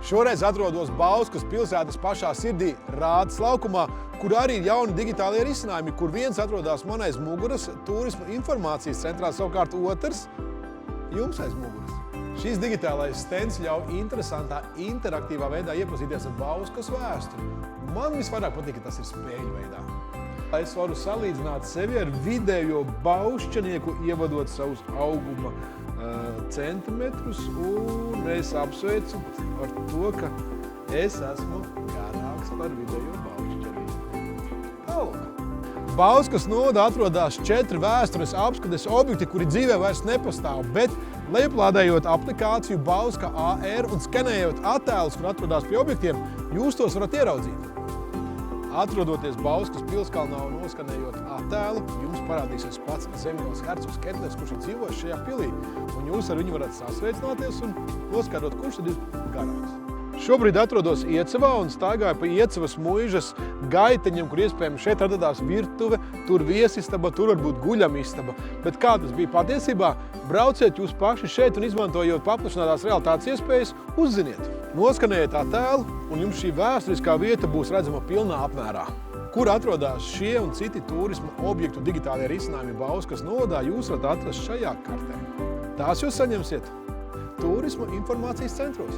Šoreiz atrodos Bauskas pilsētas pašā sirdī, Rādes laukumā, kur arī ir jauni digitālie risinājumi, kur viens atrodas man aiz muguras turisma informācijas centrā, savukārt otrs jums aiz muguras. Šīs digitālais stends ļauj interesantā, interaktīvā veidā iepazīties ar Bauskas vēsturi. Man visvairāk patīk, ka tas ir spēļu veidā. Es varu salīdzināt sevi ar vidējo baušķanieku, ievadot savus auguma centimetrus, un es apsveicu ar to, ka es esmu garāks par vidējo baušķanieku. Palūk! Bauskas novada atrodas 4 vēstures apskates objekti, kuri dzīvē vairs nepastāv, bet lejuplādējot aplikāciju Bauska AR un skenējot attēlus, kur atrodas pie objektiem, jūs tos varat ieraudzīt. Atrodoties Bauskas pilskalnā un noskanējot attēlu, jums parādīsies pats Zemgals hercogs Ketlers, kurš ir dzīvojis šajā pilī, un jūs ar viņu varat sasveicināties un noskaidrot, kurš tad ir garāks. Šobrīd atrodos Iecevā un staigāju pa Iecevas muižas gaiteņiem, kur iespējams šeit atradās virtuve, tur viesistaba, tur varbūt guļamistaba. Bet kā tas bija patiesībā, brauciet jūs paši šeit un izmantojot paplašinātās realitātes iespējas, uzziniet. Noskanējiet attēlu un jums šī vēsturiskā vieta būs redzama pilnā apmērā. Kur atrodas šie un citi turisma objektu digitālie risinājumi Bauskas novadā, jūs varat atrast šajā kartē. Tās jūs saņemsiet Turisma informācijas centros.